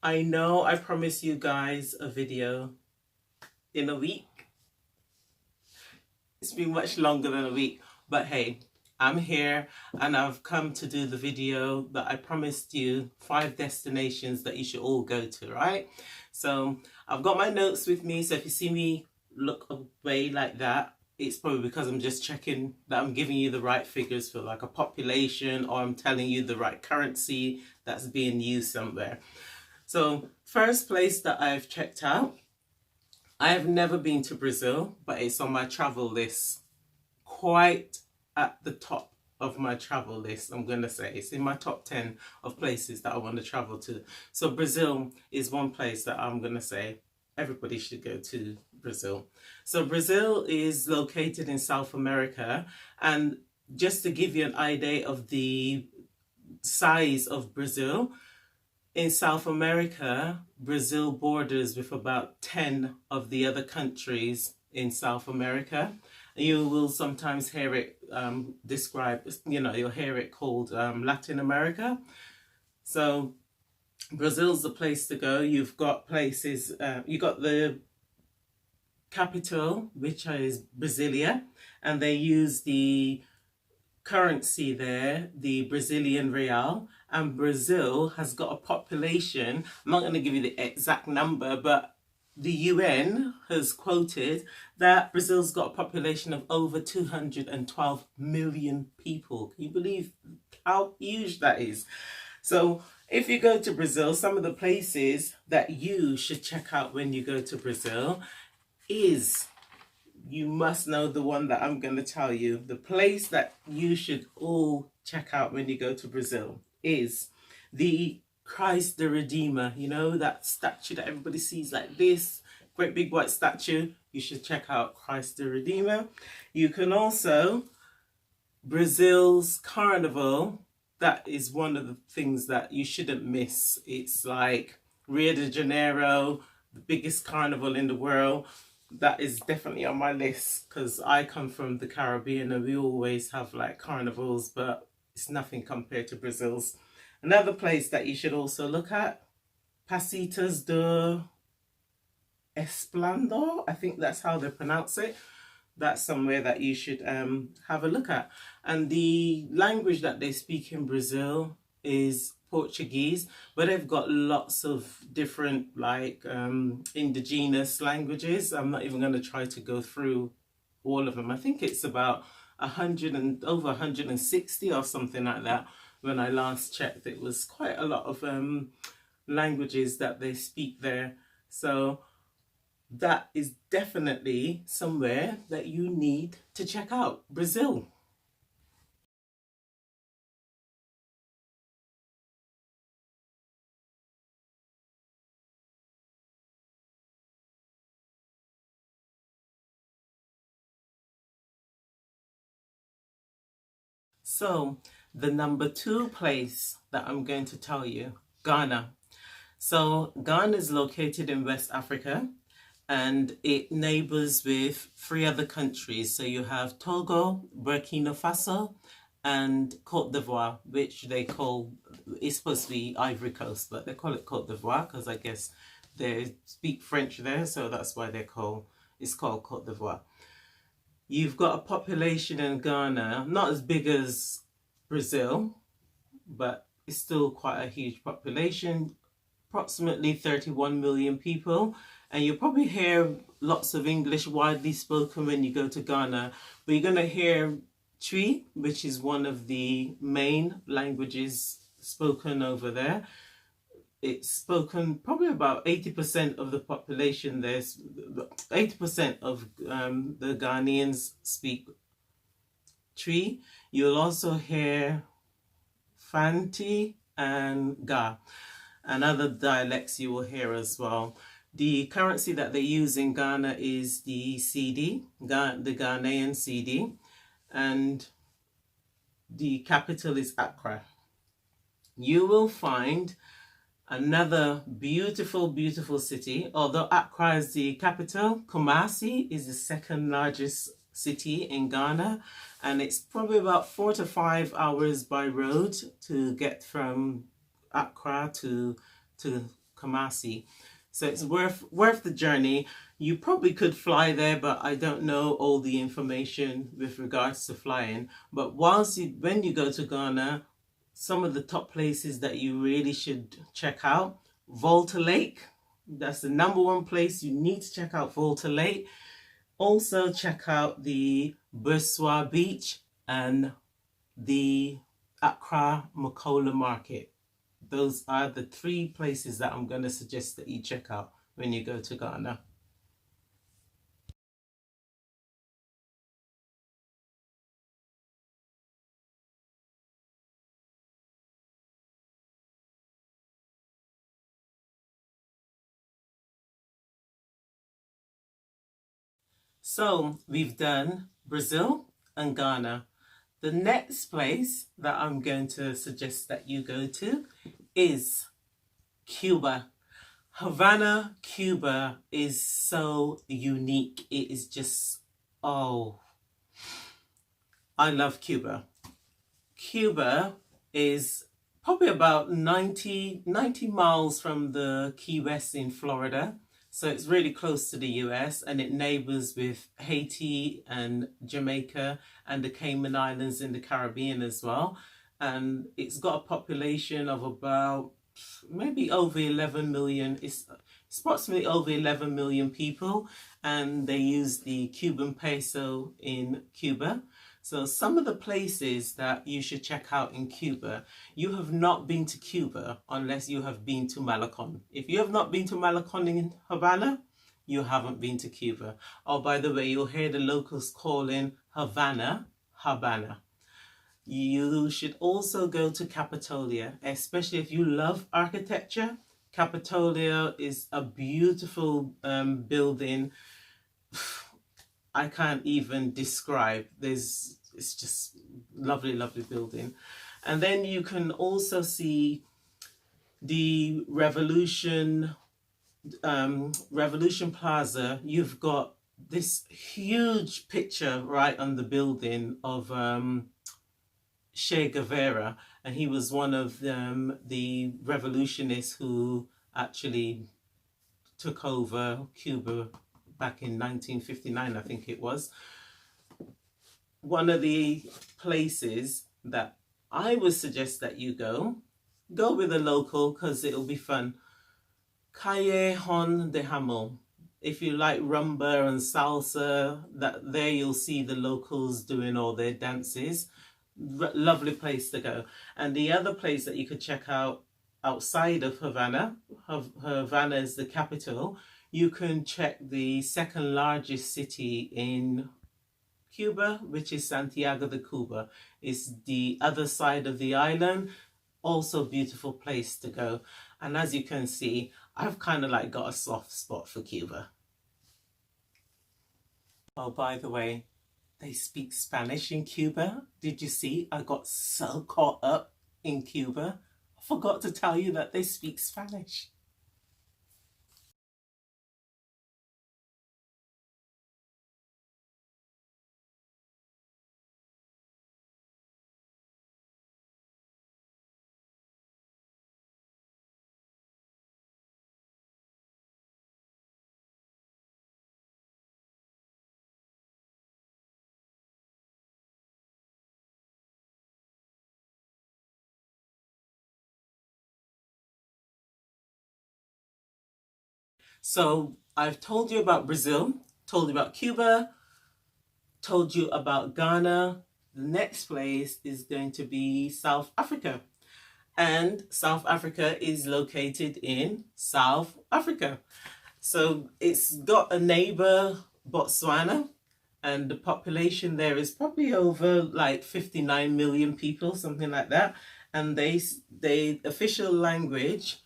I know I promised you guys a video in a week. It's been much longer than a week, but hey, I'm here and I've come to do the video that I promised you, 5 destinations that you should all go to, right? So I've got my notes with me, so if you see me look away like that, it's probably because I'm just checking that I'm giving you the right figures for like a population, or I'm telling you the right currency that's being used somewhere. So first place that I've checked out, I have never been to Brazil, but it's on my travel list, quite at the top of my travel list. I'm going to say it's in my top 10 of places that I want to travel to. So Brazil is one place that I'm going to say everybody should go to Brazil. So Brazil is located in South America, and just to give you an idea of the size of Brazil, in South America, Brazil borders with about 10 of the other countries in South America. You will sometimes hear it described, you'll hear it called Latin America. So Brazil's the place to go. You've got places, you've got the capital, which is Brasilia, and they use the currency there, the Brazilian real, and Brazil has got a population. I'm not going to give you the exact number, but the UN has quoted that Brazil's got a population of over 212 million people. Can you believe how huge that is? So if you go to Brazil, some of the places that you should check out when you go to Brazil is, you must know the one that I'm going to tell you. The place that you should all check out when you go to Brazil is the Christ the Redeemer. You know, that statue that everybody sees like this, great big white statue. You should check out Christ the Redeemer. You can also, Brazil's carnival, that is one of the things that you shouldn't miss. It's like Rio de Janeiro, the biggest carnival in the world. That is definitely on my list because I come from the Caribbean and we always have like carnivals, but it's nothing compared to Brazil's. Another place that you should also look at, Pasitas de Esplendor, I think that's how they pronounce it. That's somewhere that you should have a look at. And the language that they speak in Brazil is Portuguese, but they've got lots of different like indigenous languages. I'm not even going to try to go through all of them. I think it's about 100 and over 160 or something like that. When I last checked, it was quite a lot of languages that they speak there. So that is definitely somewhere that you need to check out, Brazil. So the number 2 place that I'm going to tell you, Ghana. So Ghana is located in West Africa and it neighbors with 3 other countries. So you have Togo, Burkina Faso, and Cote d'Ivoire, which they call, it's supposed to be Ivory Coast, but they call it Cote d'Ivoire because I guess they speak French there, so that's why it's called Cote d'Ivoire. You've got a population in Ghana, not as big as Brazil, but it's still quite a huge population, approximately 31 million people. And you'll probably hear lots of English widely spoken when you go to Ghana, but you're going to hear Twi, which is one of the main languages spoken over there. It's spoken probably about 80% of the population there. 80% of the Ghanaians speak Twi. You'll also hear Fanti and Ga, and other dialects you will hear as well. The currency that they use in Ghana is the cedi, the Ghanaian cedi, and the capital is Accra. You will find another beautiful, beautiful city. Although Accra is the capital, Kumasi is the second largest city in Ghana, and it's probably about 4 to 5 hours by road to get from Accra to Kumasi. So it's worth the journey. You probably could fly there, but I don't know all the information with regards to flying. But when you go to Ghana, some of the top places that you really should check out: Volta Lake. That's the number one place you need to check out, Volta Lake. Also check out the Burswa Beach and the Accra Makola Market. Those are the 3 places that I'm going to suggest that you check out when you go to Ghana. So we've done Brazil and Ghana. The next place that I'm going to suggest that you go to is Cuba. Havana, Cuba is so unique. It is just, oh, I love Cuba. Cuba is probably about 90 miles from the Key West in Florida. So it's really close to the US, and it neighbors with Haiti and Jamaica and the Cayman Islands in the Caribbean as well. And it's got a population of about maybe over 11 million. It's approximately over 11 million people, and they use the Cuban peso in Cuba. So some of the places that you should check out in Cuba: you have not been to Cuba unless you have been to Malecon. If you have not been to Malecon in Havana, you haven't been to Cuba. Oh, by the way, you'll hear the locals calling Havana, Habana. You should also go to Capitolia, especially if you love architecture. Capitolia is a beautiful building. I can't even describe. It's just lovely, lovely building. And then you can also see the Revolution Plaza. You've got this huge picture right on the building of Che Guevara, and he was one of the revolutionists who actually took over Cuba back in 1959, I think it was. One of the places that I would suggest that you go with a local, because it'll be fun. Callejon de Jamón. If you like rumba and salsa, there you'll see the locals doing all their dances. Lovely place to go. And the other place that you could check out outside of Havana, Havana is the capital. You can check the second largest city in Cuba, which is Santiago de Cuba. It's the other side of the island. Also beautiful place to go. And as you can see, I've kind of like got a soft spot for Cuba. Oh, by the way, they speak Spanish in Cuba. Did you see? I got so caught up in Cuba. I forgot to tell you that they speak Spanish. So I've told you about Brazil, told you about Cuba, told you about Ghana. The next place is going to be South Africa. And South Africa is located in South Africa. So it's got a neighbor, Botswana, and the population there is probably over like 59 million people, something like that. And they official language,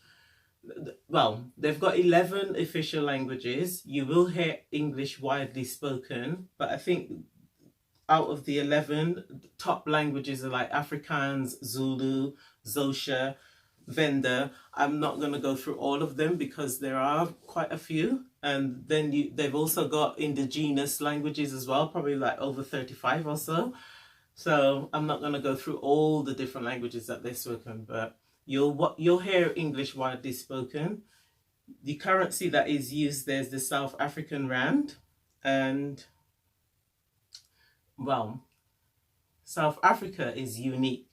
well, they've got 11 official languages. You will hear English widely spoken, but I think out of the 11, top languages are like Afrikaans, Zulu, Xhosa, Venda. I'm not going to go through all of them because there are quite a few. And then they've also got indigenous languages as well, probably like over 35 or so. So I'm not going to go through all the different languages that they've spoken, but you'll hear English widely spoken. The currency that is used there is the South African rand. And, well, South Africa is unique.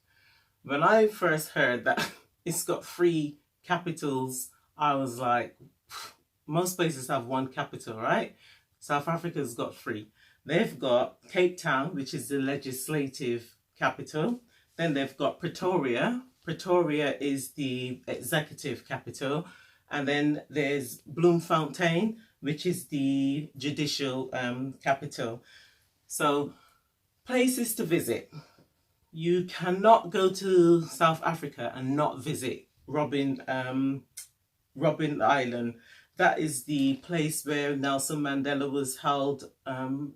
When I first heard that it's got three capitals, I was like, most places have one capital, right? South Africa's got three. They've got Cape Town, which is the legislative capital. Then they've got Pretoria. Pretoria is the executive capital. And then there's Bloemfontein, which is the judicial capital. So, places to visit. You cannot go to South Africa and not visit Robben Island. That is the place where Nelson Mandela was held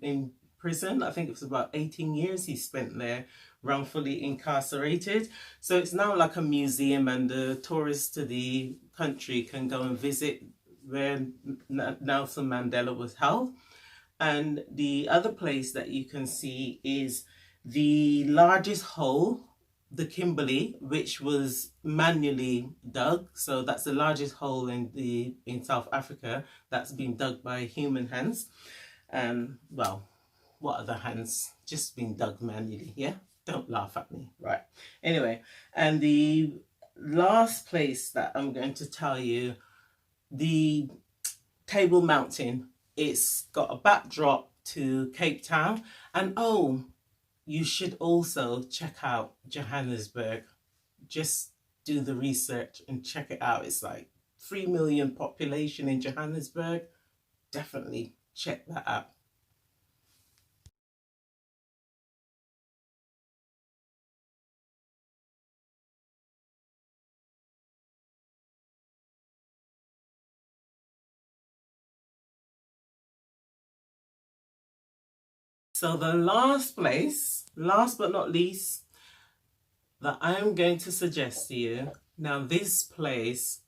in prison. I think it was about 18 years he spent there, wrongfully incarcerated. So it's now like a museum, and the tourists to the country can go and visit where Nelson Mandela was held. And the other place that you can see is the largest hole, the Kimberley, which was manually dug. So that's the largest hole in South Africa that's been dug by human hands. Well, what other hands? Just been dug manually, yeah? Don't laugh at me, right? Anyway, and the last place that I'm going to tell you, the Table Mountain. It's got a backdrop to Cape Town. And oh, you should also check out Johannesburg. Just do the research and check it out. It's like 3 million population in Johannesburg. Definitely check that out. So the last place, last but not least, that I'm going to suggest to you, now this place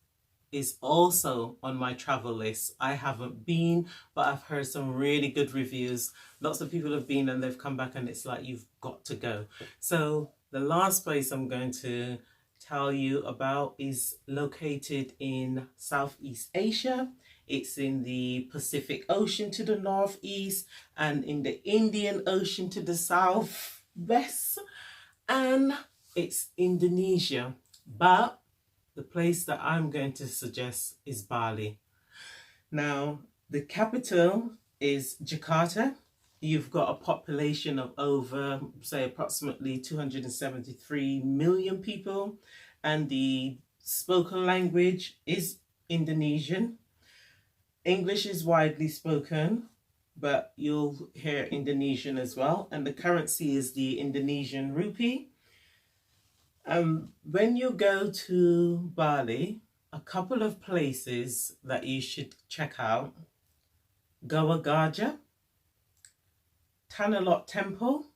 is also on my travel list. I haven't been, but I've heard some really good reviews. Lots of people have been and they've come back and it's like, you've got to go. So the last place I'm going to tell you about is located in Southeast Asia. It's in the Pacific Ocean to the northeast and in the Indian Ocean to the southwest. And it's Indonesia. But the place that I'm going to suggest is Bali. Now, the capital is Jakarta. You've got a population of over, say, approximately 273 million people. And the spoken language is Indonesian. English is widely spoken, but you'll hear Indonesian as well. And the currency is the Indonesian rupee. When you go to Bali, a couple of places that you should check out: Goa Gajah, Tanalot Temple,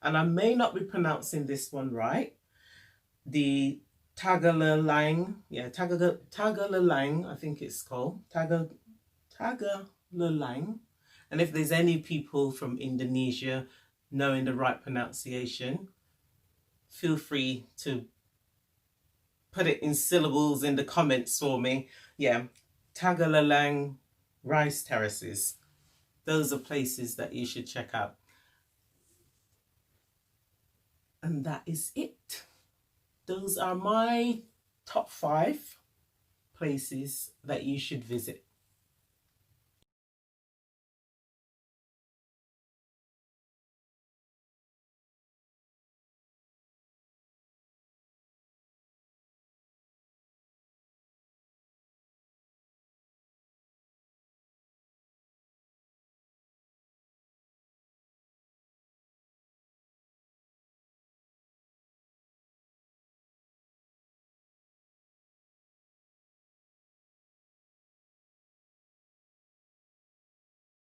and I may not be pronouncing this one right, the Tagalalang, Tagalalang, I think it's called, Tagalalang. And if there's any people from Indonesia knowing the right pronunciation, feel free to put it in syllables in the comments for me. Yeah, Tagalalang rice terraces. Those are places that you should check out. And that is it. Those are my top 5 places that you should visit.